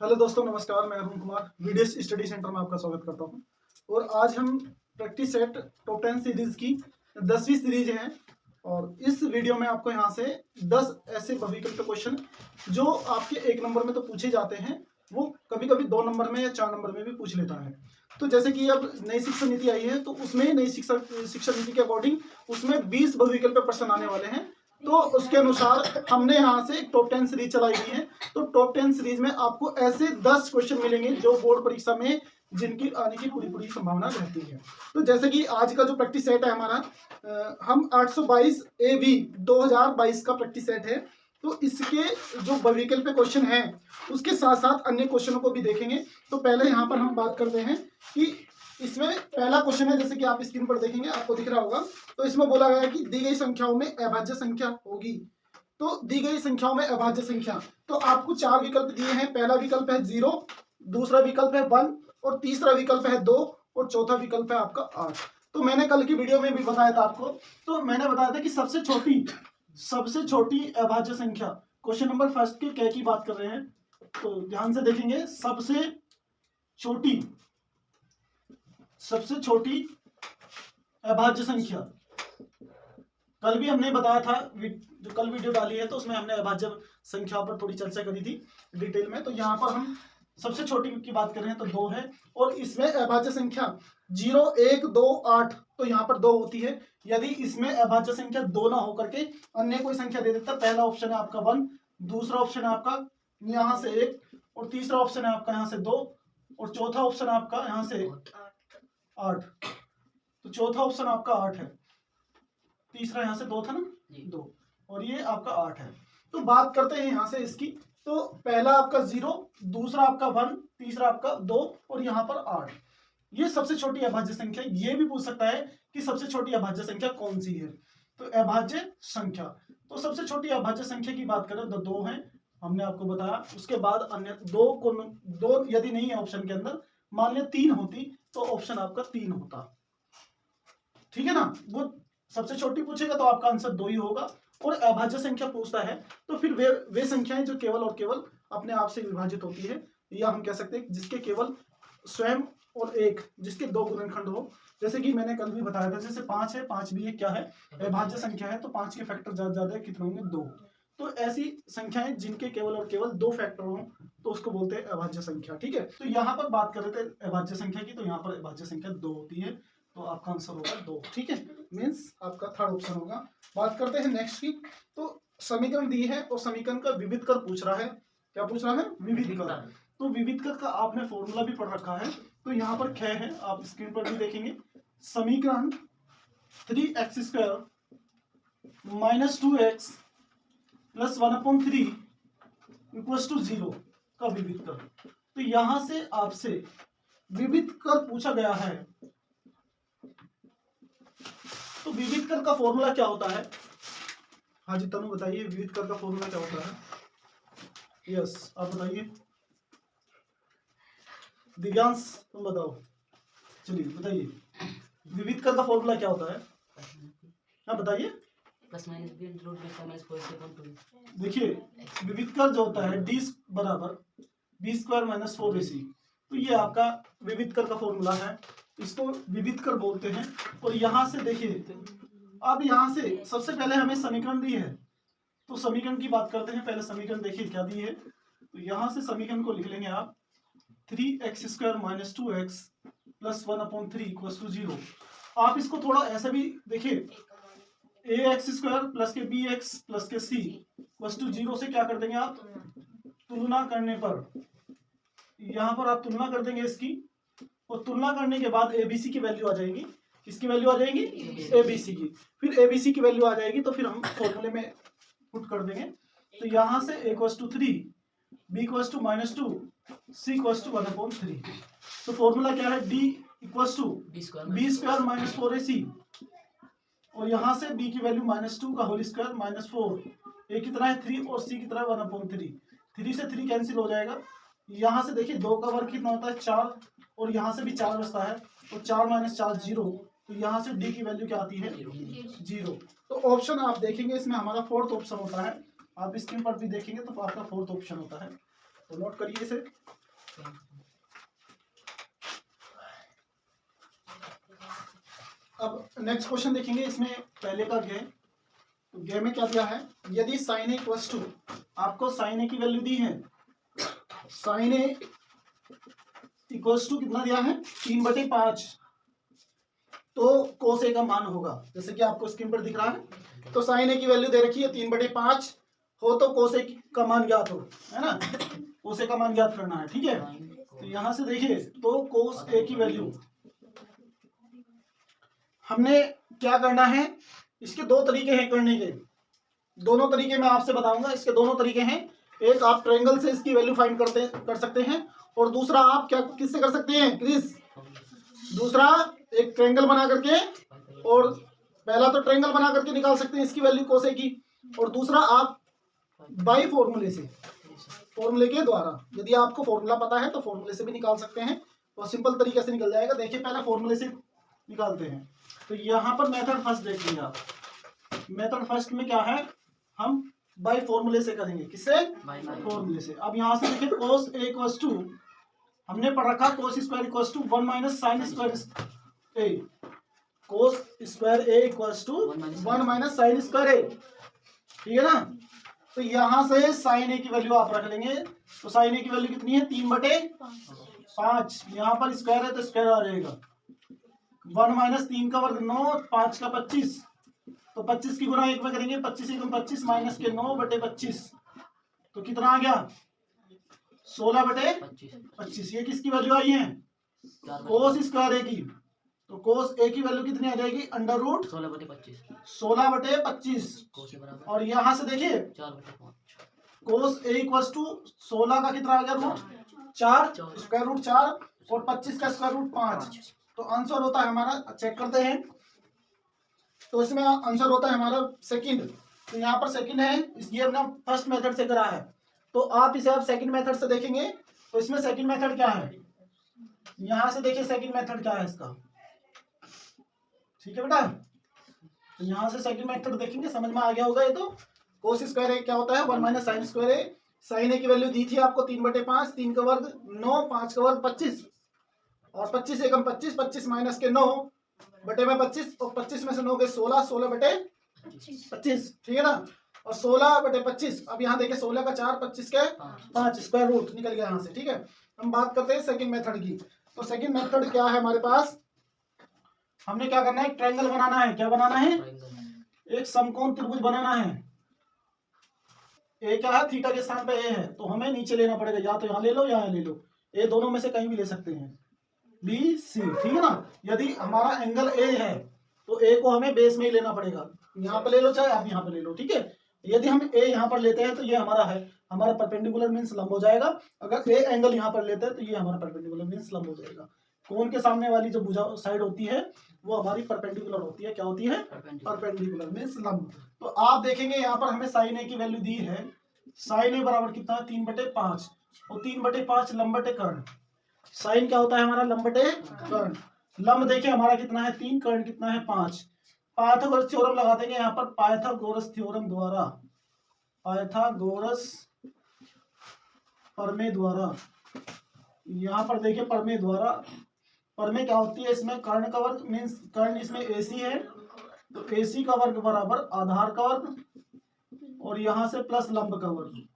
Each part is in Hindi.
हेलो दोस्तों, नमस्कार। मैं Arun Kumar videos study centre में आपका स्वागत करता हूं। और आज हम प्रैक्टिस सेट टॉप 10 सीरीज की 10वीं सीरीज है। और इस वीडियो में आपको यहां से 10 ऐसे बहुविकल्प क्वेश्चन जो आपके 1 नंबर में तो पूछे जाते हैं, वो कभी कभी 2 नंबर में या 4 नंबर में भी पूछ लेता है। तो जैसे कि अब नई शिक्षा नीति आई है, तो उसमें नई शिक्षा नीति के अकॉर्डिंग उसमें 20 बहुविकल्प प्रश्न आने वाले हैं। तो उसके अनुसार हमने यहाँ से टॉप 10 सीरीज चलाई हुई है। तो टॉप 10 सीरीज में आपको ऐसे 10 क्वेश्चन मिलेंगे जो बोर्ड परीक्षा में जिनकी आने की पूरी संभावना रहती है। तो जैसे कि आज का जो प्रैक्टिस सेट है हमारा, हम 822 AB 2022 का प्रैक्टिस सेट है। तो इसके जो बहुविकल्प क्वेश्चन हैं उसके साथ साथ अन्य क्वेश्चनों को भी देखेंगे। तो पहले यहाँ पर हम बात करते हैं कि इसमें पहला क्वेश्चन है, जैसे कि आप स्क्रीन पर देखेंगे, आपको दिख रहा होगा। तो इसमें बोला गया है कि दी गई संख्याओं में अभाज्य संख्या होगी। तो दी गई संख्याओं में अभाज्य संख्या, तो आपको 4 विकल्प दिए हैं। पहला विकल्प है 0, दूसरा विकल्प है 1, और तीसरा विकल्प है 2, और चौथा विकल्प है आपका 8। तो मैंने कल की वीडियो में भी बताया था आपको। तो मैंने बताया था कि सबसे छोटी अभाज्य संख्या, क्वेश्चन नंबर फर्स्ट के क की बात कर रहे हैं। तो ध्यान से देखेंगे, सबसे छोटी अभाज्य संख्या, कल भी हमने बताया था, जो कल वीडियो डाली है तो उसमें हमने अभाज्य संख्या पर थोड़ी चर्चा करी थी डिटेल में। तो यहाँ पर हम सबसे छोटी की बात कर रहे हैं तो 2 है। और इसमें अभाज्य संख्या 0, 1, 2, 8, तो यहाँ पर 2 होती है। यदि इसमें अभाज्य संख्या 2 ना होकर के अन्य कोई संख्या दे देता, पहला ऑप्शन है आपका 1, दूसरा ऑप्शन है आपका यहाँ से 1, और तीसरा ऑप्शन है आपका यहाँ से 2, और चौथा ऑप्शन है आपका यहाँ से 8। तो चौथा ऑप्शन आपका 8 है, तीसरा यहाँ से 2 था ना, 2, और ये आपका 8 है। तो बात करते हैं यहाँ से इसकी। तो पहला आपका 0, दूसरा आपका 1, तीसरा आपका 2, और यहाँ पर 8। ये सबसे छोटी अभाज्य संख्या। ये भी पूछ सकता है कि सबसे छोटी अभाज्य संख्या कौन सी है। तो अभाज्य संख्या, तो सबसे छोटी अभाज्य संख्या की बात करें तो 2 है, हमने आपको बताया। उसके बाद अन्य 2 यदि नहीं है ऑप्शन के अंदर, मान लिया 3 होती, तो ऑप्शन आपका 3 होता। ठीक है ना। वो सबसे छोटी पूछेगा तो आपका आंसर 2 ही होगा। और अभाज्य संख्या पूछता है तो फिर वे संख्याएं जो केवल और केवल अपने आप से विभाजित होती है, या हम कह सकते हैं जिसके केवल स्वयं और एक, जिसके 2 गुणनखंड हो। जैसे कि मैंने कल भी बताया था, जैसे 5 है, 5 भी एक क्या है, अभाज्य संख्या है। तो 5 के फैक्टर ज्यादा कितने होंगे, 2। तो ऐसी संख्याएं जिनके केवल और केवल 2 फैक्टर हो, तो उसको बोलते हैं अभाज्य संख्या। ठीक है। तो यहाँ पर बात कर रहे थे अभाज्य संख्या की, तो यहाँ पर अभाज्य संख्या 2 होती है। तो आपका आंसर होगा 2। ठीक है, मीन्स आपका थर्ड ऑप्शन होगा। बात करते हैं नेक्स्ट की। तो समीकरण दी है और समीकरण का विविध कर पूछ रहा है। क्या पूछ रहा है, विविध कर। तो विविध कर का आपने फॉर्मूला भी पढ़ रखा है। तो यहाँ पर ख है, आप स्क्रीन पर भी देखेंगे। समीकरण 3x² - 2x + 1/3 = 0 का विविध कर। तो यहां से आपसे विविध कर पूछा गया है। तो विविध कर का फॉर्मूला क्या होता है? हाँ जी तनु बताइए, विविध कर का फॉर्मूला क्या होता है? यस, आप बताइए। दिव्यांश तुम बताओ, चलिए बताइए, विविध कर का फॉर्मूला क्या होता है? हाँ बताइए। देखिए, विविध कर जो होता है D = B² - 4AC। तो ये आपका विविध कर का फॉर्मूला है, इसको विविध कर बोलते हैं। और यहां से देखिए, अब यहां से सबसे पहले हमें समीकरण दी है, तो समीकरण की बात करते हैं। पहले समीकरण देखिए क्या दी है। तो यहां से समीकरण को लिख लेंगे आप, 3x² - 2x + 1/3 = 0। आप इसको थोड़ा ऐसा भी देखिए, ax² + के bx + के c = 0 से क्या कर देंगे आप, तुलना करने पर, यहां पर आप तुलना कर देंगे इसकी। और तुलना करने के बाद एबीसी की वैल्यू आ जाएगी। किसकी वैल्यू आ जाएगी, एबीसी की। फिर एबीसी की वैल्यू आ जाएगी, तो फिर हम फॉर्मूले में पुट कर देंगे। तो यहां से a = 3, b = -2, c = 1/3। तो फॉर्मूला क्या है, d = b² - 4ac। और यहां से b की वैल्यू -2 का होल स्क्वायर -4, a कितना है 3, और c कितना है 1/3। 3 से 3 कैंसिल हो जाएगा। यहां से देखिए 2 का वर्ग कितना होता है, 4, और यहां से भी 4 बचता है। तो 4 - 4 0। तो यहां से d की वैल्यू क्या आती है, 0। तो ऑप्शन आप देखेंगे, इसमें हमारा 4th ऑप्शन होता है। आप स्क्रीन पर भी देखेंगे तो आपका 4th ऑप्शन होता है। तो नोट करिए इसे। अब नेक्स्ट क्वेश्चन देखेंगे, इसमें पहले का गे में क्या दिया है, यदि साइन ए इक्वल्स टू, आपको साइन ए की वैल्यू दी है, साइन ए इक्वल्स टू कितना दिया है 3/5, तो कोस ए का मान होगा, जैसे कि आपको स्क्रीन पर दिख रहा है। तो साइन ए की वैल्यू दे रखी है 3/5 हो तो कोस ए का मान ज्ञात हो, है ना, कोस ए का मान ज्ञात करना है, ठीक है। तो यहां से देखिए, तो कोस ए की वैल्यू हमने क्या करना है, इसके दो तरीके हैं करने के, दोनों तरीके मैं आपसे बताऊंगा, इसके दोनों तरीके हैं। एक आप ट्रायंगल से इसकी वैल्यू फाइंड कर सकते हैं, और दूसरा आप क्या किससे कर सकते हैं, क्रिस, दूसरा एक ट्रायंगल बना करके, और पहला तो ट्रायंगल बना करके निकाल सकते हैं इसकी वैल्यू कोस ए की, और दूसरा आप बाई फॉर्मूले से, फॉर्मूले के द्वारा, यदि आपको फॉर्मूला पता है तो फॉर्मूले से भी निकाल सकते हैं, तो सिंपल तरीके से निकल जाएगा। देखिए पहले फॉर्मूले से निकालते हैं। तो यहाँ पर मेथड फर्स्ट देखिए आप, मेथड फर्स्ट में क्या है, हम बाय फॉर्मूले से करेंगे, किससे, फॉर्मूले से। अब यहाँ से देखिए कोस ए इक्वल्स टू, हमने पढ़ रखा cos square equals to 1 minus sine square A, cos square A equals to 1 minus sine square A, ठीक है ना। तो यहाँ से साइन ए की वैल्यू आप रख लेंगे, तो साइन ए की वैल्यू कितनी है 3/5, यहाँ पर स्क्वायर है तो स्क्वायर आ जाएगा, 1 माइनस 3 का वर्ग 9, 5 का 25, तो 25 की गुणा 1 में करेंगे, 25 एकम 25 माइनस के 9/25, तो कितना आ गया 16/25। ये किसकी वैल्यू आई है, कोस स्क्वायर ए की, तो कोस ए की वैल्यू कितनी आ जाएगी अंडर रूट 16/25, और यहाँ से देखिए कोस ए इक्वल्स टू 16 का कितना आ गया रूट 4, स्क्वायर रूट 4, और 25 का स्क्वायर रूट 5, तो आंसर होता है हमारा, चेक करते हैं, तो इसमें आंसर होता है हमारा सेकंड। तो यहाँ पर सेकंड है, ये हमने फर्स्ट मेथड से करा है, तो आप इसे अब सेकंड मेथड से देखेंगे। तो इसमें सेकंड मेथड क्या है, यहाँ से देखिए सेकंड मेथड क्या है इसका, ठीक है बेटा। तो यहाँ से सेकंड मेथड देखेंगे, समझ में आ गया होगा। ये तो कोस स्क्वायर ए क्या होता है 1 माइनस साइन स्क्वायर ए, साइन ए की वैल्यू दी थी आपको 3/5, 3 का वर्ग 9, 5 का वर्ग 25, और 25 एकम 25, 25 माइनस के 9/25, और 25 में से 9 के 16, 16/25, ठीक है ना, और 16/25। अब यहाँ देखिए 16 का 4, 25 के 5, स्क्वायर रूट निकल गया यहाँ से, ठीक है। हम बात करते हैं सेकंड मेथड की। तो सेकंड मेथड क्या है हमारे पास, हमने क्या करना है, एक ट्रायंगल बनाना है, क्या बनाना है, एक समकोण त्रिभुज बनाना है। ए क्या है, थीटा के स्थान पे ए है, तो हमें नीचे लेना पड़ेगा, या तो यहाँ ले लो या यहाँ ले लो, ए दोनों में से कहीं भी ले सकते हैं, बी सी, ठीक है ना। यदि हमारा एंगल ए है तो ए को हमें बेस में ही लेना पड़ेगा, यहाँ पे ले लो चाहे आप यहाँ पे ले लो, ठीक है। यदि हम ए यहाँ पर लेते हैं तो ये हमारा है, हमारा परपेंडिकुलर मींस लंब हो जाएगा। अगर ए एंगल यहाँ पर लेते हैं तो ये हमारा परपेंडिकुलर मींस लंब हो जाएगा। कोण के सामने वाली जो भुजा साइड होती है वो हमारी परपेंडिकुलर होती है, क्या होती है, परपेंडिकुलर मींस लंब। तो आप देखेंगे यहाँ पर हमें साइन ए की वैल्यू दी है, साइन ए बराबर कितना है 3/5, और 3/5 लंब बटे कर्ण, साइन क्या होता है हमारा लंब बटे कर्ण, लंब देखिए हमारा कितना है 3, कर्ण कितना है 5। पाइथागोरस थ्योरम लगा देंगे यहाँ पर, पाइथागोरस थ्योरम द्वारा, पाइथागोरस प्रमेय द्वारा, यहाँ पर देखिए प्रमेय द्वारा, प्रमेय क्या होती है, इसमें कर्ण का वर्ग मीन्स कर्ण इसमें AC है, तो AC का वर्ग बराबर आधार का वर्ग, और यहाँ से प्लस लंब का वर्ग।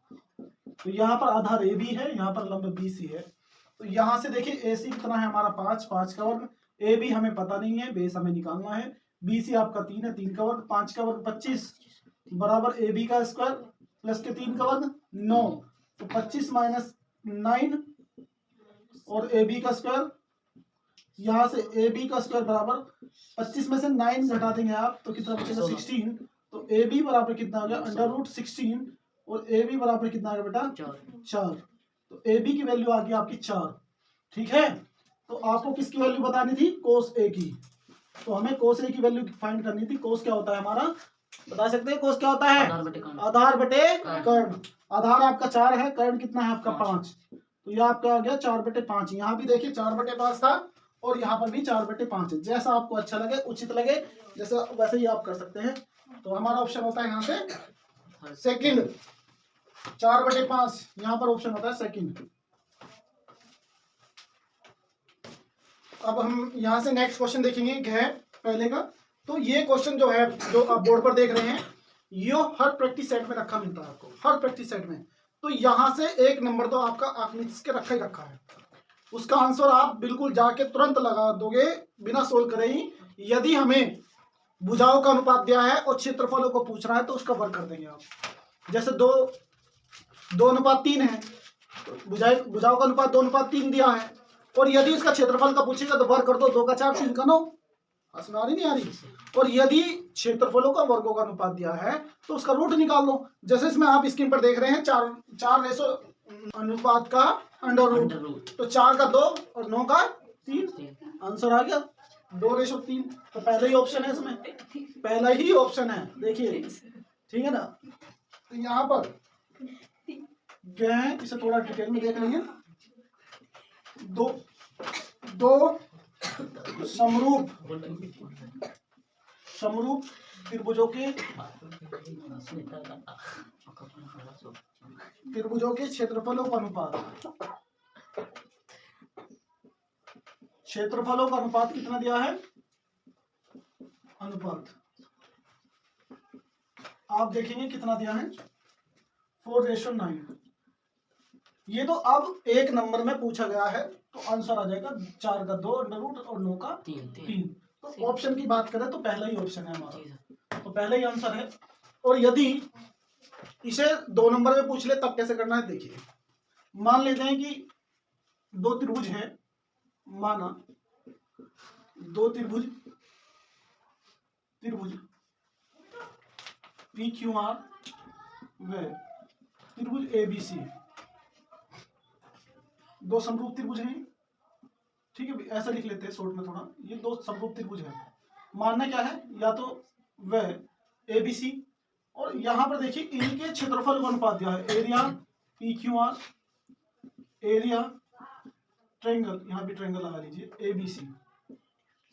तो यहाँ पर आधार AB है, यहाँ पर लंब BC है। तो यहाँ से देखिए AC कितना है हमारा 5, 5 का वर्ग, AB हमें पता नहीं है, बेस हमें निकालना है, BC आपका 3 है, 3 का वर्ग, 5 का वर्ग 25 बराबर AB का स्क्वायर प्लस के 3 का वर्ग 9, तो 25 माइनस 9 और AB का स्क्वायर, यहाँ से AB का स्क्वायर बराबर 25 में से 9 घटा देंगे आप तो कितना बचेगा 16, तो AB बराबर कितना आ गया अंडर रूट 16, और AB बराबर कितना आ गया बेटा 4, तो AB की वैल्यू आ गई आपकी 4, ठीक है। तो आपको किसकी वैल्यू बतानी थी, कोस A की, तो हमें कोस A की वैल्यू फाइंड करनी थी। कोस क्या होता है हमारा, बता सकते हैं कोस क्या होता है, आधार बटे कर्ण, आधार आपका 4 है, कर्ण कितना है आपका 5, तो यह आपका आ गया 4/5। यहाँ भी देखिए 4/5 था, और यहाँ पर भी 4/5 है, जैसा आपको अच्छा लगे उचित लगे जैसा वैसे ही आप कर सकते हैं। तो हमारा ऑप्शन होता है यहाँ से सेकंड। 4/5 यहाँ पर ऑप्शन होता है सेकंड। अब हम यहाँ से नेक्स्ट क्वेश्चन देखेंगे है पहले का। तो ये क्वेश्चन जो है, जो आप बोर्ड पर देख रहे हैं, ये हर प्रैक्टिस सेट में रखा मिलता है आपको, हर प्रैक्टिस सेट में। तो यहाँ से एक नंबर तो आपका आर्किमिडीज के रखा ही रखा है, उसका आंसर आप बिल्कुल जाके तुरंत लगा दोगे बिना सोल्व करे ही। यदि हमें भुजाओं का अनुपात दिया है और क्षेत्रफलों को पूछ रहा है तो उसका वर्ग कर देंगे आप। जैसे 2:3 है, तो भुजाओं का अनुपात 2:3 दिया है, और यदि इसका क्षेत्रफल का पूछेगा तो वर्ग कर दो, 2 का 4 3 का 9। आ रही नहीं आ रही? और यदि क्षेत्रफलों का वर्गों का अनुपात दिया है तो उसका रूट निकाल लो। जैसे इसमें आप स्क्रीन पर देख रहे हैं 4 रेशो अनुपात का अंडर रूट, तो 4 का 2 और 9 का 3, आंसर आ गया 2:3। तो पहला ही ऑप्शन है इसमें, पहला ही ऑप्शन है, देखिए ठीक है ना। तो यहाँ पर क्या है, इसे थोड़ा डिटेल में देख लेंगे। दो समरूप त्रिभुजों के क्षेत्रफलों का अनुपात कितना दिया है? अनुपात आप देखेंगे कितना दिया है, 4:9। ये तो अब एक नंबर में पूछा गया है तो आंसर आ जाएगा 4 का 2 अंडर रूट और 9 का 3। तो ऑप्शन की बात करें तो पहला ही ऑप्शन है हमारा, तो पहला ही आंसर है। और यदि इसे 2 नंबर में पूछ ले तब कैसे करना है, देखिए मान लेते हैं कि 2 त्रिभुज है, माना 2 त्रिभुज PQR व त्रिभुज ABC, 2 समरूप त्रिभुज हैं, ठीक है, ऐसा लिख लेते हैं शॉर्ट में थोड़ा। ये 2 समरूप त्रिभुज है, मानना क्या है, या तो वह ABC, और यहाँ पर देखिए इनके क्षेत्रफल का अनुपात दिया है, एरिया PQR, एरिया ट्रायंगल, यहाँ भी ट्रायंगल लगा लीजिए ABC,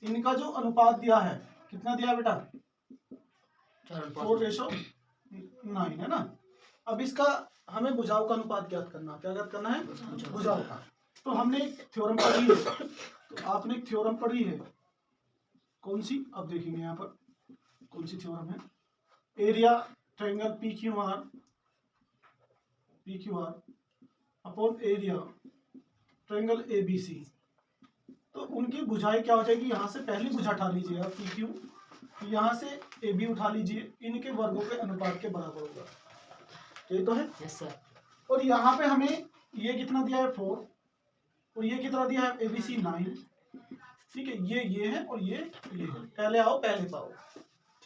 इनका जो अनुपात दिया है कितना दिया बेटा, 4:9 है ना। अब इसका हमें भुजाओं का अनुपात ज्ञात करना, क्या ज्ञात करना है, भुजाओं का। तो हमने एक थ्योरम पढ़ी है, तो आपने एक थ्योरम पढ़ी है, कौन सी, अब देखेंगे यहाँ पर कौन सी थ्योरम है। Area triangle PQR upon area triangle ABC, तो उनकी भुजाएं क्या हो जाएगी, यहाँ से पहली भुजा उठा लीजिए आप PQ, यहाँ से AB उठा लीजिए, इनके वर्गों के अनुपात के बराबर होगा, ये तो है। Yes sir. और यहाँ पे हमें ये कितना दिया है 4, और ये कितना दिया है ABC 9, ठीक है, ये है और ये है। पहले आओ पहले पाओ,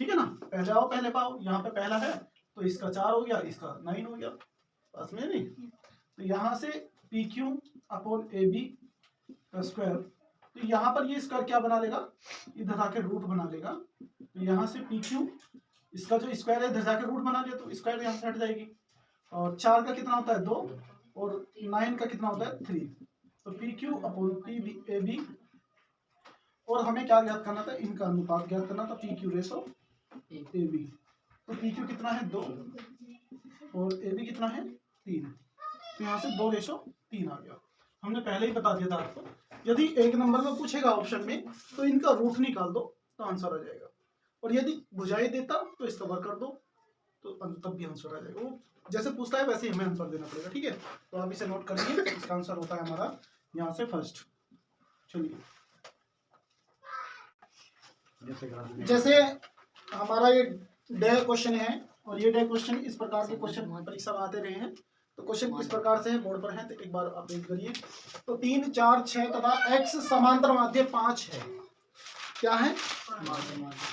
ठीक है ना, पहले आओ पहले पाओ। यहाँ पे पहला है तो इसका 4 हो गया, इसका 9 हो गया, पास में नहीं। तो यहाँ से PQ अपॉन AB का स्क्वायर, तो यहाँ पर ये स्क्वायर क्या बना लेगा, इधर आके रूट बना लेगा। तो यहाँ से PQ, इसका जो स्क्वायर है इधर जाके रूट बना लिया, तो स्क्वायर यहाँ से हट जाएगी। और 4 का कितना होता है 2, और 9 का कितना होता है 3। तो PQ अपॉन AB, और हमें क्या ज्ञात करना था, इनका अनुपात ज्ञात करना था, PQ रेशो AB। तो PQ कितना है 2 और AB कितना है 3, तो यहाँ से 2:3 आ गया। हमने पहले ही बता दिया था आपको, यदि एक नंबर में पूछेगा ऑप्शन में तो इनका रूट निकाल दो तो आंसर आ जाएगा, और यदि भुजाएं देता तो इसका वर्ग कर दो तो तब भी आंसर आ जाएगा। वो जैसे पूछता है वैसे ही हमें आंसर देना पड़ेगा, ठीक है। तो आप इसे नोट करिए, इसका आंसर होता है हमारा यहाँ से फर्स्ट। चलिए, जैसे हमारा ये डे क्वेश्चन है, और ये डे क्वेश्चन इस प्रकार के क्वेश्चन परीक्षा में आते रहे हैं। तो क्वेश्चन किस प्रकार से है, बोर्ड पर है, तो एक बार आप देख करिए। तो 3, 4, 6 तथा x समांतर माध्य 5 है। क्या है,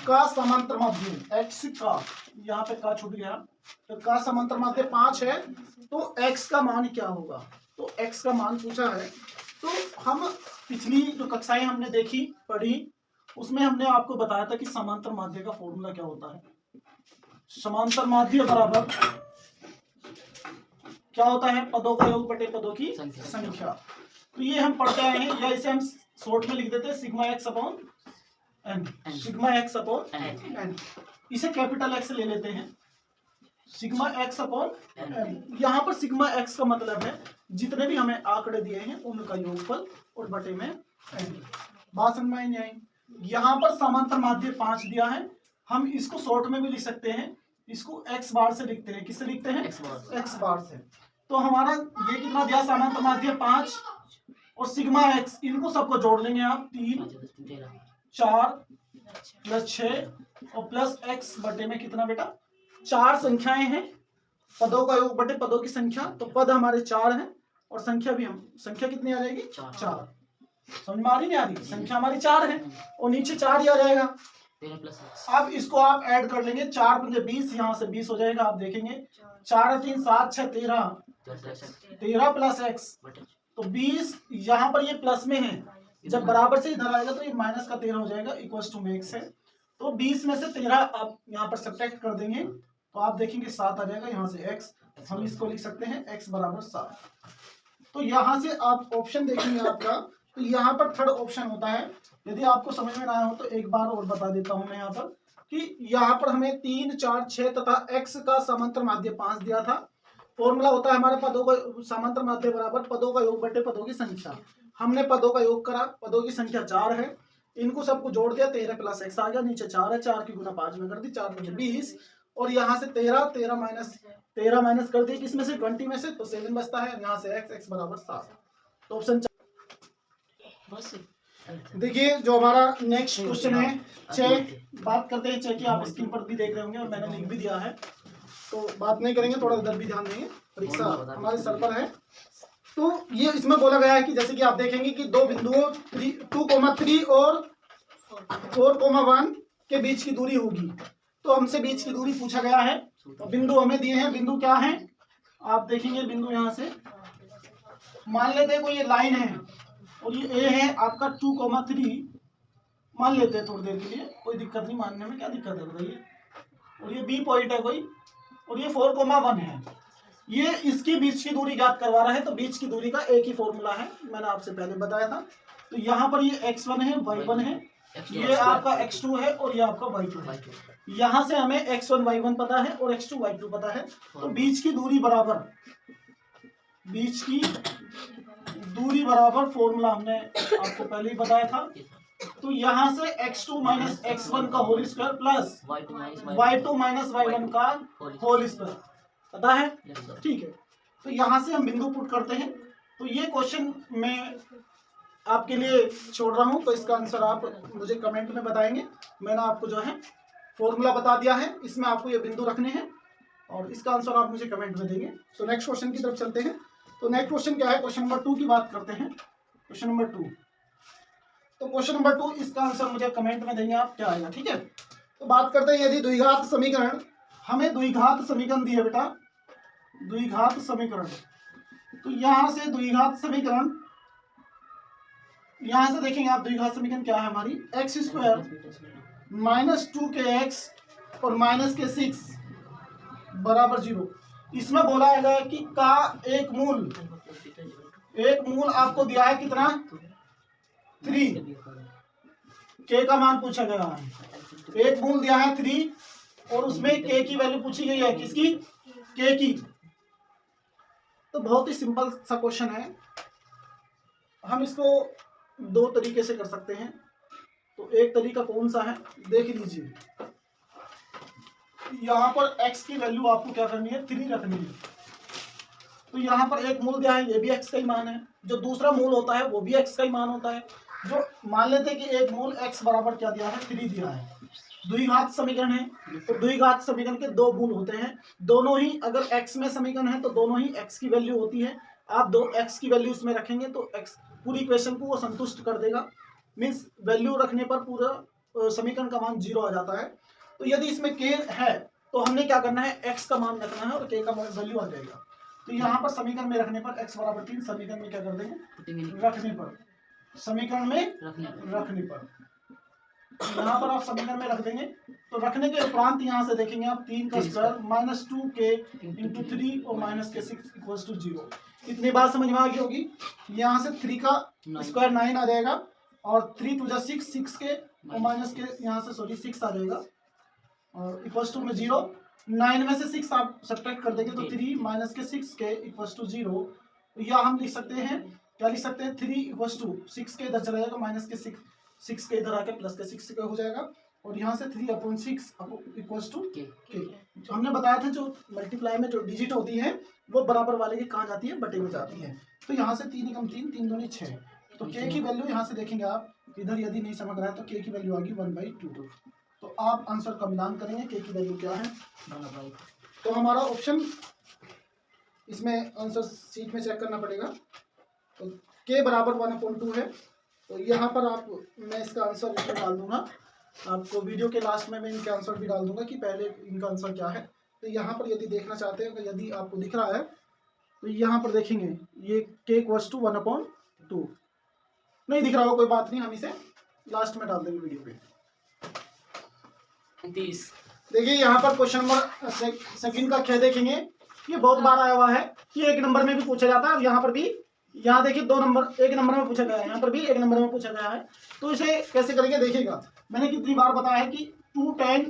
का समांतर माध्य x का, यहाँ पे का छूट गया, तो का समांतर माध्य 5 है, तो x का मान क्या होगा। तो x का मान पूछा है, तो हम पिछली जो कक्षाएं हमने देखी पढ़ी उसमें हमने आपको बताया था कि समांतर माध्य का फॉर्मूला क्या होता है। समांतर माध्य बराबर क्या होता है, पदों का योग बटे पदों की संख्या। तो ये हम पढ़ते आए हैं, या इसे हम शॉर्ट में लिख देते हैं sigma X upon N, sigma X upon N. इसे कैपिटल एक्स ले लेते हैं, सिग्मा एक्स अपॉन एम। यहाँ पर सिग्मा एक्स का मतलब है जितने भी हमें आंकड़े दिए हैं उनका योगफल और बटे में एम। बात समझ में आई नहीं आई? यहाँ पर समांतर माध्य 5 दिया है, हम इसको शॉर्ट में भी लिख सकते हैं, इसको एक्स बार से लिखते हैं। किससे लिखते हैं? एक्स बार से। तो हमारा ये कितना दिया समांतर माध्य 5 और सिग्मा एक्स, इनको सबको जोड़ लेंगे आप 3 4 प्लस 6 और प्लस एक्स बटे में कितना बेटा 4 संख्याएं हैं, पदों का योग बटे पदों की संख्या। तो पद हमारे 4 हैं और संख्या भी हम संख्या कितनी आ जाएगी 4। समझ में आ रही नहीं आ रही? संख्या हमारी 4 है और नीचे 4 ही आ जाएगा। अब इसको आप ऐड कर लेंगे 4 पंजे 20, यहाँ से 20 हो जाएगा। आप देखेंगे 4 3 7 6 13 प्लस एक्स तो 20। यहाँ पर ये प्लस में है, जब बराबर से इधर आएगा तो ये माइनस का 13 हो जाएगा, इक्वल्स टू में एक्स है। तो 20 में से 13 आप यहाँ पर सब्ट्रैक्ट कर देंगे तो आप देखेंगे 7 आ जाएगा। यहाँ से एक्स हम इसको लिख सकते हैं एक्स बराबर 7। तो यहाँ से आप ऑप्शन देखेंगे आपका, तो यहाँ पर थर्ड ऑप्शन होता है। यदि आपको समझ में ना आया हो तो एक बार और बता देता हूं मैं यहाँ पर कि यहाँ पर हमें 3 4 6 तथा x का समांतर माध्य 5 दिया था। फॉर्मूला होता है हमारा पदों का समांतर माध्य बराबर पदों का योग बटे पदों की संख्या। हमने पदों का योग करा, पदों की संख्या 4 है, इनको सबको जोड़ दिया, 13 प्लस एक्स आ गया, नीचे 4 है, 4 की गुना 5 में कर दी, 4 मुझे 20 और यहाँ से 13 माइनस कर दी किसमें से 20 में से, तो 7 बचता है। यहाँ से एक्स बराबर 7। तो ऑप्शन देखिए जो हमारा नेक्स्ट क्वेश्चन है 6। बात करते हैं 6 की, आप स्क्रीन पर भी देख रहे होंगे और मैंने लिख भी दिया है, तो बात नहीं करेंगे, थोड़ा उधर भी ध्यान देंगे, परीक्षा हमारे सर पर है। तो ये इसमें बोला गया है कि जैसे कि आप देखेंगे कि दो बिंदुओं 2,3 और 4,1 के बीच की दूरी होगी। तो हमसे बीच की दूरी पूछा गया है, तो बिंदु हमें दिए हैं। बिंदु क्या है आप देखेंगे, बिंदु यहाँ से मान लेते हैं कोई ये लाइन है और ये ए है आपका 2,3 मान लेते हैं थोड़ी देर के लिए, कोई दिक्कत नहीं, मानने में क्या दिक्कत है बताइए। और ये बी पॉइंट है कोई और ये 4,1 है, ये इसकी बीच की दूरी ज्ञात करवा रहा है। तो बीच की दूरी का एक ही फॉर्मूला है, मैंने आपसे पहले बताया था। तो यहाँ पर ये x1 है, y1 है, ये आपका x2 है और ये आपका y2 है। यहाँ से हमें x1 y1 पता है और x2 y2 पता है। तो बीच की दूरी बराबर फॉर्मूला हमने आपको पहले ही बताया था। तो यहाँ से x2 माइनस x1 का whole square plus y2 minus y1 का होल स्क्वायर पता है, ठीक है। तो यहाँ से हम बिंदु पुट करते हैं। तो ये क्वेश्चन मैं आपके लिए छोड़ रहा हूँ, तो इसका आंसर आप मुझे कमेंट में बताएंगे। मैंने आपको जो है फॉर्मूला बता दिया है, इसमें आपको ये बिंदु रखने हैं और इसका आंसर आप मुझे कमेंट में देंगे। तो नेक्स्ट क्वेश्चन की तरफ चलते हैं। तो नेक्स्ट क्वेश्चन क्या है, क्वेश्चन नंबर 2 की बात करते हैं। क्वेश्चन नंबर 2, तो क्वेश्चन नंबर 2 इसका आंसर मुझे कमेंट में देंगे आप क्या आएगा, ठीक है। तो बात करते हैं, यदि द्विघात समीकरण, हमें द्विघात समीकरण दिया बेटा, द्विघात समीकरण। तो यहां से द्विघात समीकरण, यहां से देखेंगे आप द्विघात समीकरण क्या है हमारी, एक्स स्क्वायर माइनस 2 और माइनस के 6 बराबर 0। इसमें बोला है कि का एक मूल आपको दिया है कितना 3, के का मान पूछा गया है। एक मूल दिया है 3 और उसमें के की वैल्यू पूछी गई है, किसकी, के की। तो बहुत ही सिंपल सा क्वेश्चन है, हम इसको 2 तरीके से कर सकते हैं। तो एक तरीका कौन सा है देख लीजिए, यहाँ पर x की वैल्यू आपको क्या करनी है 3 रखनी है। तो यहाँ पर एक मूल दिया है, ये भी x का ही मान है, जो दूसरा मूल होता है वो भी x का ही मान होता है। जो मान लेते हैं कि एक मूल x बराबर क्या दिया है 3 दिया है। द्विघात समीकरण है, तो द्विघात समीकरण के 2 मूल होते हैं, दोनों ही अगर x में समीकरण है तो दोनों ही x की वैल्यू होती है। आप 2 x की वैल्यू इसमें रखेंगे तो x पूरी इक्वेशन को वो संतुष्ट कर देगा, मीन्स वैल्यू रखने पर पूरा समीकरण का मान 0 आ जाता है। तो यदि इसमें k है तो हमने क्या करना है, x का मान रखना है और k का वैल्यू आ जाएगा। तो यहाँ पर समीकरण में रखने पर x बराबर 3, समीकरण में क्या कर देंगे रखने पर, समीकरण में रखने पर यहाँ पर आप समीकरण में रख देंगे। तो रखने के उपरांत यहाँ से देखेंगे आप 3 का स्क्वायर माइनस 2k इंटू 3 और माइनस के 6 इक्वल्स टू 0। इतनी बात समझ में आ गई होगी। यहाँ से 3 का स्क्वायर 9 आ जाएगा और 3 टू 6 के और माइनस के यहाँ से 6 आ जाएगा और इक्वल्स टू में 0 9 में से 6 आप सब्ट्रैक्ट कर देंगे तो 3 माइनस के 6 के इक्वल्स टू 0। या हम लिख सकते हैं, क्या लिख सकते हैं, 3 इक्वल्स टू 6 के इधर चला जाएगा, माइनस के 6 के इधर आके प्लस के 6 के हो जाएगा, और यहाँ से 3/6 इक्वल्स टू के। हमने बताया था जो मल्टीप्लाई में जो डिजिट होती है वो बराबर वाले की कहाँ जाती है, बटे में जाती है। तो यहाँ से 3 एकम 3, 3 दूनी 6, तो के की वैल्यू यहाँ से देखेंगे आप, इधर यदि नहीं समझ रहा है तो के की वैल्यू आ गई 1/2। तो आप आंसर का मिलान करेंगे, के की वैल्यू क्या है 1/2। तो हमारा ऑप्शन इसमें आंसर सीट में चेक करना पड़ेगा। तो के बराबर 1/2 है। तो यहाँ पर आप, मैं इसका आंसर इसमें डाल दूंगा, आपको वीडियो के लास्ट में मैं इनके आंसर भी डाल दूंगा कि पहले इनका आंसर क्या है। तो यहाँ पर यदि देखना चाहते हैं, यदि आपको दिख रहा है तो यहाँ पर देखेंगे ये के इक्वल्स टू 1/2। नहीं दिख रहा हो कोई बात नहीं, हम इसे लास्ट में डाल देंगे वीडियो पे। देखिए यहाँ पर क्वेश्चन नंबर सेकंड का क्या देखेंगे, ये बहुत बार आया हुआ है, ये 1 नंबर में भी पूछा जाता है और यहाँ पर भी, यहाँ देखिए 2 नंबर 1 नंबर में पूछा गया है, यहाँ पर भी 1 नंबर में पूछा गया है। तो इसे कैसे करेंगे देखिएगा, मैंने कितनी बार बताया है कि 2 tan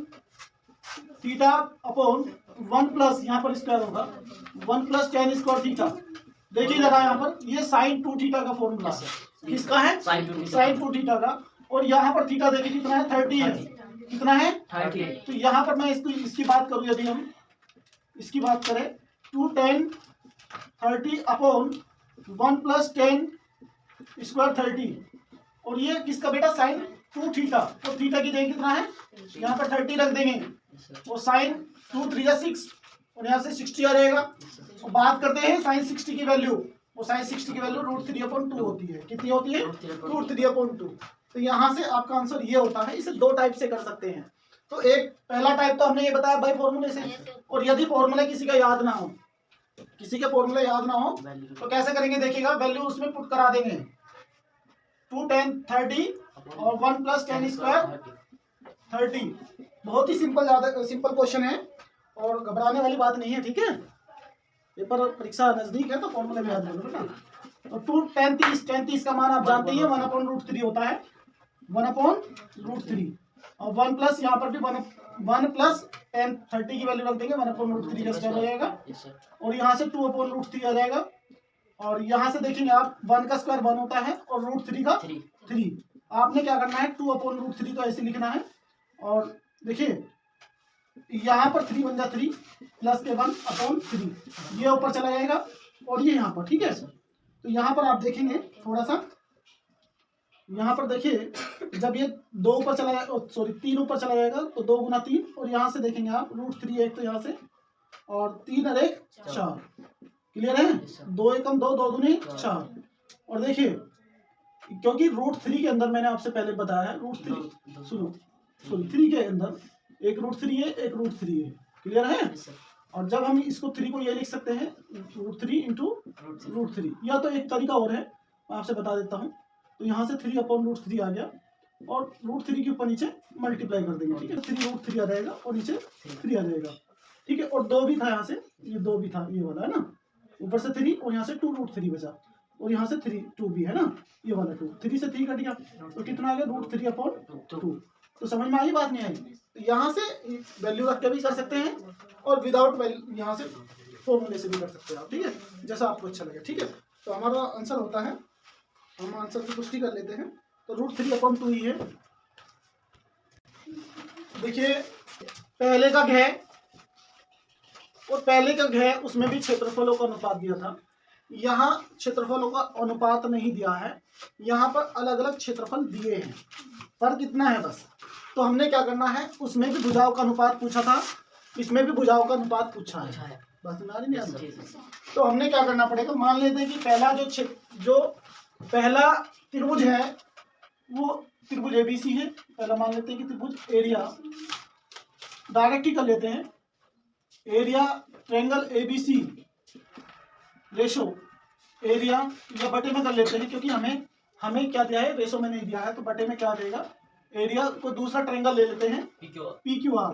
थीटा अपॉन 1 प्लस, यहाँ पर स्क्वायर होगा 1 प्लस tan स्क्वायर थीटा। देखिए जरा यहाँ पर ये sin 2 थीटा का फॉर्मूला किसका है, sin 2 थीटा का, और यहाँ पर थीटा देखिए कितना है 30 है, कितना है 30। तो यहाँ पर मैं इसकी बात करूँ, यदि हम इसकी बात करें 2 tan 30 upon 1 plus tan square 30, और ये किसका बेटा sin 2 थीटा, तो थीटा की जगह कितना है, यहाँ पर 30 रख देंगे, और sin 2 3 या 6, और यहाँ से 60 आ जाएगा। और बात करते हैं sin 60 की वैल्यू, वो sin 60 की वैल्यू √3/2 होती है, कितनी होती है √3/2। तो यहाँ से आपका आंसर ये होता है। इसे 2 टाइप से कर सकते हैं। तो एक पहला टाइप तो हमने ये बताया बाई फॉर्मूले से, और यदि फॉर्मूला किसी का याद ना हो, किसी के फॉर्मूला याद ना हो तो कैसे करेंगे देखिएगा, वैल्यू उसमें पुट करा देंगे 2 tan 30 और 1 प्लस tan स्क्वायर 30। बहुत ही सिंपल क्वेश्चन है और घबराने वाली बात नहीं है, ठीक है। पेपर परीक्षा नजदीक है तो फॉर्मूला भी याद रखो बेटा। और 2 tan 30 का मान आप जानते ही 1/√3 होता है, 1/√3, और 1 प्लस यहाँ पर भी 1 प्लस tan 30 की वैल्यू रख देंगे, 1/√3 का स्क्वायर हो जाएगा, और यहाँ से 2/√3 आ जाएगा, और यहाँ से देखेंगे आप 1 का स्क्वायर 1 होता है और √3 का 3। आपने क्या करना है 2/√3 तो ऐसे लिखना है, और देखिए यहाँ पर 3 बन जा 3 प्लस के 1/3, ये ऊपर चला जाएगा और ये यहाँ पर, ठीक है। तो यहाँ पर आप देखेंगे थोड़ा सा, यहाँ पर देखिए जब ये 2 ऊपर चला जाएगा, सॉरी 3 ऊपर चला जाएगा तो 2 गुना 3, और यहाँ से देखेंगे आप √3 एक तो यहाँ से, और 3 और 1 4, क्लियर है। 2 एकम 2, 2 दूनी 4, और देखिए क्योंकि √3 के अंदर मैंने आपसे पहले बताया है √3, सुनो सॉरी 3 के अंदर एक √3 है, एक √3 है, क्लियर है। और जब हम इसको 3 को ये लिख सकते हैं √3 इंटू √3, या तो एक तरीका और है मैं आपसे बता देता हूँ। तो यहाँ से 3/√3 आ गया, और √3 के ऊपर नीचे मल्टीप्लाई कर देंगे, ठीक है। 3√3 आ जाएगा और नीचे 3 आ जाएगा, ठीक है। और 2 भी था यहाँ से, ये 2 भी था, ये वाला है ना, ऊपर से 3 और यहाँ से 2√3 बचा, और यहाँ से 2 भी है ना, ये वाला 2, 3 से 3 कट गया तो कितना आ गया √3/2। तो समझ में आई बात नहीं आई। तो यहाँ से वैल्यू रख के भी कर सकते हैं और विदाउट वैल्यू यहाँ से फॉर्मूले से भी कर सकते हैं आप, ठीक है, जैसा आपको अच्छा लगे, ठीक है। तो हमारा आंसर होता है, हम आंसर की पुष्टि कर लेते हैं, तो √3/2 ही है। देखिए पहले का घ और पहले का घ उसमें भी क्षेत्रफलों का अनुपात दिया था, यहाँ क्षेत्रफलों का अनुपात नहीं दिया है, यहाँ पर अलग अलग क्षेत्रफल दिए हैं, फर्क इतना है बस। तो हमने क्या करना है, उसमें भी भुजाओं का अनुपात पूछा था, इसमें भी भुजाओं का अनुपात पूछा है, बस नहीं आता। तो हमने क्या करना पड़ेगा, मान लेते हैं कि पहला जो पहला त्रिभुज है वो त्रिभुज एबीसी है, पहला मान लेते हैं कि त्रिभुज एरिया, डायरेक्ट ही कर लेते हैं, area triangle ABC ratio area, या बटे में कर लेते हैं क्योंकि हमें क्या दिया है, रेशो में नहीं दिया है, तो बटे में क्या देगा, एरिया को दूसरा ट्रायंगल ले लेते हैं PQR,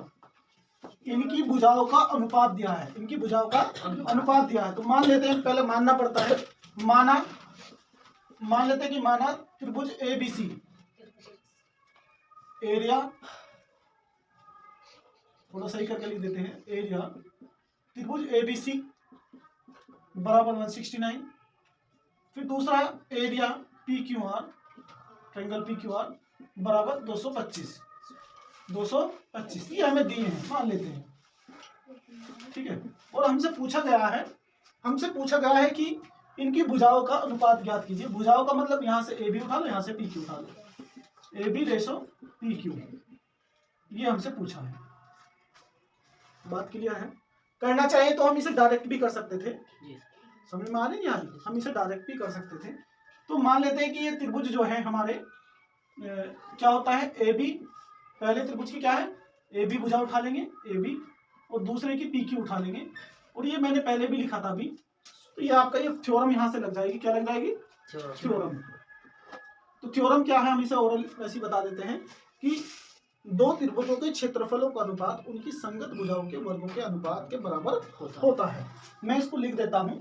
इनकी भुजाओं का अनुपात दिया है, इनकी भुजाओं का अनुपात दिया है। तो मान लेते हैं, पहले मानना पड़ता है, मान लेते हैं कि माना त्रिभुज ABC, एरिया थोड़ा सही करके लिख देते हैं। एरिया त्रिभुज ABC बराबर 169। फिर दूसरा एरिया PQR, ट्रायंगल PQR बराबर 225 ये हमें दिए हैं, मान लेते हैं, ठीक है। और हमसे पूछा गया है कि इनकी भुजाओं का अनुपात ज्ञात कीजिए। भुजाओं का मतलब यहाँ से AB उठा लो, यहाँ से PQ उठा लो, AB रेशो PQ, ये हमसे पूछा है। बात क्लियर है? करना चाहिए तो हम इसे डायरेक्ट भी कर सकते थे, समझ में आ रही है? हम इसे डायरेक्ट भी कर सकते थे। तो मान लेते हैं कि ये त्रिभुज जो है हमारे क्या होता है, AB, पहले त्रिभुज की क्या है, AB भुजा उठा लेंगे AB, और दूसरे की PQ उठा लेंगे। और ये मैंने पहले भी लिखा था अभी, तो ये आपका ये थ्योरम यहाँ से लग जाएगी। क्या लग जाएगी? थ्योरम। तो थ्योरम क्या है, हम इसे ओरल वैसे ही बता देते हैं कि दो त्रिभुजों के क्षेत्रफलों का अनुपात उनकी संगत भुजाओं के वर्गों के अनुपात के बराबर होता है। मैं इसको लिख देता हूं,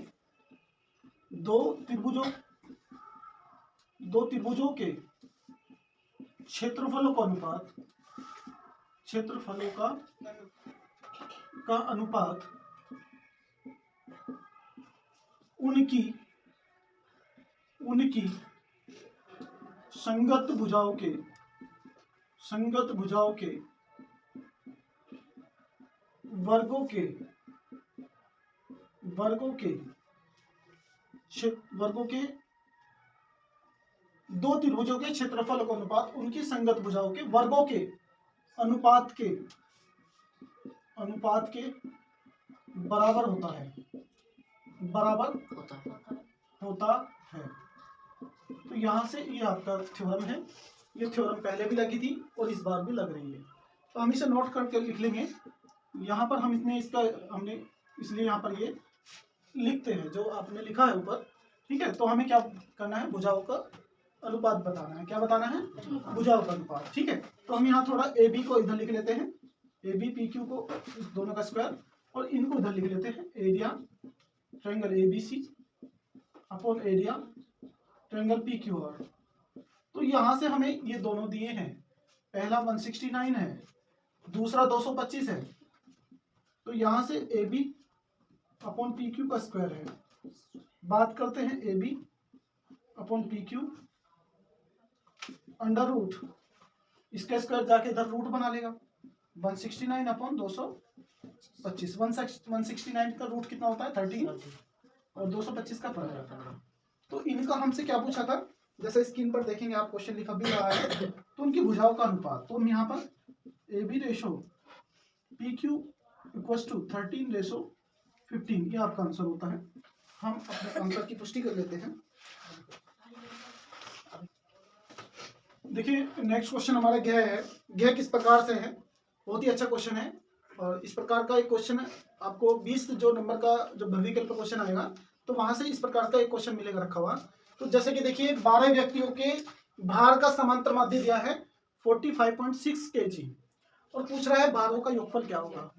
दो त्रिभुजों के क्षेत्रफलों का अनुपात उनकी संगत भुजाओं के वर्गों के दो त्रिभुजों के क्षेत्रफल का अनुपात उनकी संगत भुजाओं के वर्गों के अनुपात के बराबर होता है। तो यहाँ से ये आपका थ्योरम है। ये थ्योरम पहले भी लगी थी और इस बार भी लग रही है, तो हम इसे नोट करके लिख लेंगे। यहाँ पर हमने इसलिए यहाँ पर ये लिखते हैं जो आपने लिखा है ऊपर, ठीक है। तो हमें क्या करना है, भुजाओं का अनुपात बताना है। क्या बताना है? भुजाओं का अनुपात, ठीक है। तो हम यहाँ थोड़ा AB को इधर लिख लेते हैं, AB PQ को दोनों का स्क्वायर, और इनको इधर लिख लेते हैं, area triangle ABC upon area triangle PQR। तो यहाँ से हमें ये दोनों दिए हैं, पहला 169 है, दूसरा 225 है। तो यहाँ से AB अपॉन PQ का स्क्वायर है। बात करते हैं AB upon PQ under root, इसका स्क्वायर जाके इधर रूट बना लेगा, 169 अपॉन 225। 169 का रूट कितना होता है? 13, और 225 का 15। तो इनका हमसे क्या पूछा था, जैसे स्क्रीन पर देखेंगे आप, क्वेश्चन लिखा भी रहा है। तो उनकी भुजाओं का अनुपात, तो हम यहाँ पर AB ratio PQ equals to 13 ratio 15, ये आपका आंसर होता है। हम अपने आंसर की पुष्टि कर लेते हैं। देखिए नेक्स्ट क्वेश्चन हमारा गह किस प्रकार से है, बहुत ही अच्छा क्वेश्चन है। और इस प्रकार का एक क्वेश्चन आपको 20 जो नंबर का जो भविकल्प क्वेश्चन आएगा, तो वहां से इस प्रकार का एक क्वेश्चन मिलेगा रखा हुआ। तो जैसे कि देखिए 12 व्यक्तियों के भार का समांतर माध्य दिया है 45.6 kg, और पूछ रहा है भारों का योगफल क्या होगा।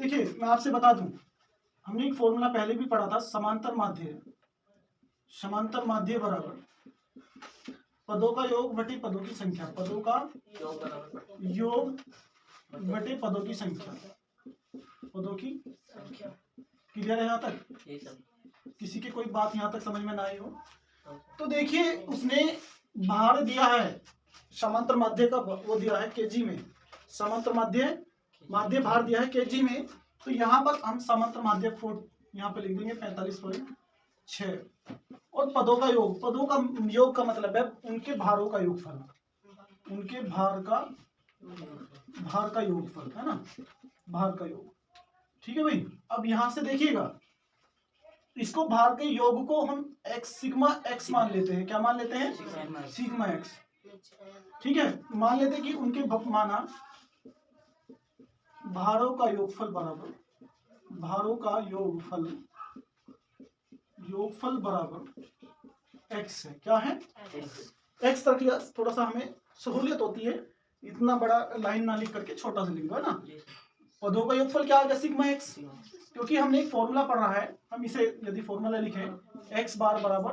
देखिए मैं आपसे बता दूं, हमने एक फॉर्मूला पहले भी पढ़ा था, समांतर माध्य बराबर पदों का योग बटे पदों की संख्या, पदों का योग बटे पदों की संख्या। क्लियर है यहाँ तक? किसी की कोई बात यहाँ तक समझ में ना आई हो तो देखिए, उसने भार दिया है समांतर माध्य का, वो दिया है केजी में, समांतर माध्य भार दिया है केजी में। तो यहाँ पर हम समांतर माध्य यहाँ पे लिख देंगे 45.6, और पदों का योग का मतलब है उनके भारों का योगफल, उनके भार का योगफल है ना, भार का योग, ठीक है भाई। अब यहां से देखिएगा, इसको भार के योग को हम सिग्मा एक्स मान लेते हैं। क्या मान लेते हैं? सिग्मा एक्स, ठीक है। मान लेते हैं कि उनके माना भारों का योगफल बराबर, भारों का योगफल बराबर एक्स है। क्या है? एक्स तक थोड़ा सा हमें सहूलियत होती है, इतना बड़ा लाइन ना लिख करके छोटा सा लिख दो, है ना। पदों का योगफल क्या आ गया? सिग्मा एक्स, क्योंकि हमने एक फॉर्मूला पढ़ा है, हम इसे यदि फॉर्मूला लिखें एक्स बार बराबर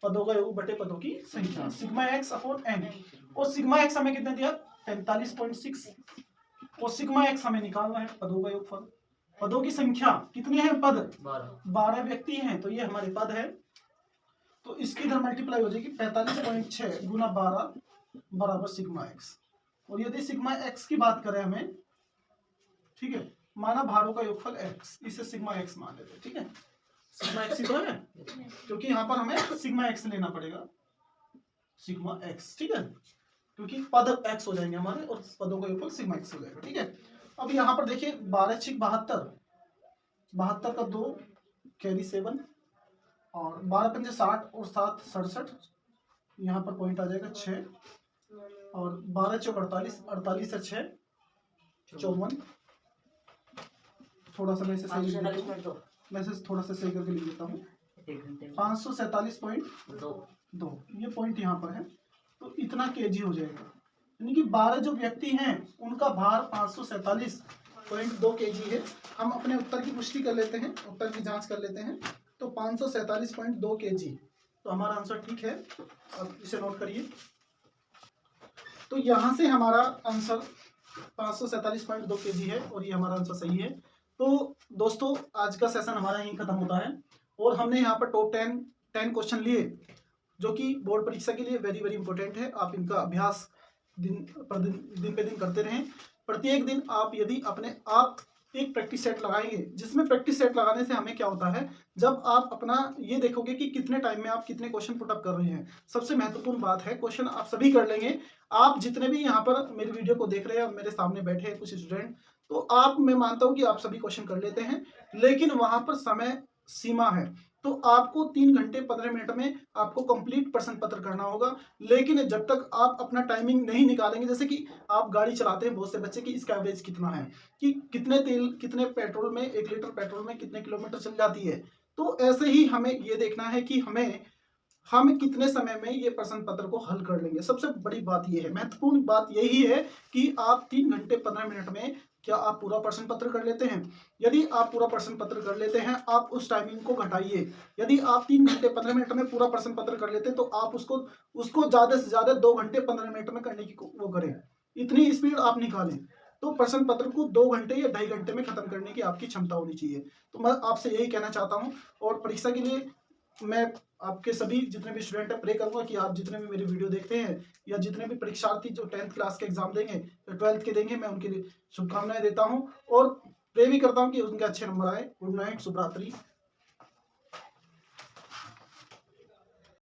पदों का योग बटे पदों की संख्या, सिग्मा एक्स अपॉन एन। और सिग्मा एक्स हमें कितने दिया? 45.6 और सिग्मा एक्स हमें निकालना है पदों का योगफल। पदों की संख्या कितने हैं पद? 12 व्यक्ति हैं, तो ये हमारे पद है। तो इसकी इधर मल्टीप्लाई हो जाएगी 45.6 गुना 12 बराबर सिग्मा एक्स। और यदि सिग्मा एक्स की बात करें हमें, ठीक है, माना भारों का योगफल एक्स, इसे सिग्मा एक्स मान लेते हैं, ठीक है। सिग्मा एक्स ही तो है, क्योंकि यहाँ पर हमें सिग्मा एक्स लेना पड़ेगा, सिग्मा एक्स, ठीक है, क्योंकि पद एक्स हो जाएंगे हमारे और पदों का योगफल सिग्मा एक्स हो जाएगा, ठीक है। अब यहाँ पर देखिए 12 6 72, 72 का 2 कैरी 7 और 12 पंजे 60 और 7 67, यहाँ पर पॉइंट आ जाएगा 6 और 12 चौक 48, 48 से 6 54। थोड़ा सा मैं इसे सही थोड़ा सा सही करके लिख देता हूँ, 547.2 ये पॉइंट यहाँ पर है, तो इतना केजी हो जाएगा। यानी कि 12 जो व्यक्ति हैं उनका भार 547.2 केजी है। हम अपने उत्तर की पुष्टि कर लेते हैं, उत्तर की जांच कर लेते हैं, तो 547.2 केजी, तो हमारा आंसर ठीक है। अब इसे नोट करिए, तो यहाँ से हमारा आंसर 547.2 केजी है और ये हमारा आंसर सही है। तो दोस्तों आज का सेशन हमारा यहीं खत्म होता है और हमने यहाँ पर टॉप 10 क्वेश्चन लिए जो कि बोर्ड परीक्षा के लिए वेरी वेरी इंपॉर्टेंट है। आप इनका अभ्यास दिन पे दिन करते रहें। प्रत्येक दिन आप यदि अपने आप एक प्रैक्टिस सेट लगाएंगे, जिसमें प्रैक्टिस सेट लगाने से हमें क्या होता है, जब आप अपना ये देखोगे कि कितने टाइम में आप कितने क्वेश्चन पुटअप कर रहे हैं। सबसे महत्वपूर्ण बात है क्वेश्चन आप सभी कर लेंगे। आप जितने भी यहाँ पर मेरी वीडियो को देख रहे हैं, मेरे सामने बैठे हैं कुछ स्टूडेंट, तो आप, मैं मानता हूँ कि आप सभी क्वेश्चन कर लेते हैं, लेकिन वहां पर समय सीमा है। तो आपको 3 घंटे 15 मिनट में आपको कंप्लीट प्रश्न पत्र करना होगा। लेकिन जब तक आप अपना टाइमिंग नहीं निकालेंगे, जैसे कि आप गाड़ी चलाते हैं, बहुत से बच्चे की इसका एवरेज कितना है, कि कितने तेल, कितने पेट्रोल में, 1 लीटर पेट्रोल में कितने किलोमीटर चल जाती है, तो ऐसे ही हमें ये देखना है कि हम कितने समय में ये प्रश्न पत्र को हल कर लेंगे। सबसे बड़ी बात ये है, महत्वपूर्ण बात यही है कि आप 3 घंटे 15 मिनट में क्या आप पूरा प्रश्न पत्र कर लेते हैं। यदि आप पूरा प्रश्न पत्र कर लेते हैं, आप उस टाइमिंग को घटाइए। यदि आप 3 घंटे 15 मिनट में पूरा प्रश्न पत्र कर लेते हैं, तो आप उसको ज्यादा से ज्यादा 2 घंटे 15 मिनट में करने की वो करें, इतनी स्पीड आप निकालें। तो प्रश्न पत्र को 2 घंटे या 2.5 घंटे में खत्म करने की आपकी क्षमता होनी चाहिए। तो मैं आपसे यही कहना चाहता हूँ और परीक्षा के लिए मैं आपके सभी जितने भी स्टूडेंट है प्रे करूंगा कि आप जितने भी मेरी वीडियो देखते हैं या जितने भी परीक्षार्थी जो 10th क्लास के एग्जाम देंगे या 12th के देंगे, मैं उनके लिए शुभकामनाएं देता हूं और प्रे भी करता हूं कि उनके अच्छे नंबर आए। गुड नाइट, शुभ रात्रि।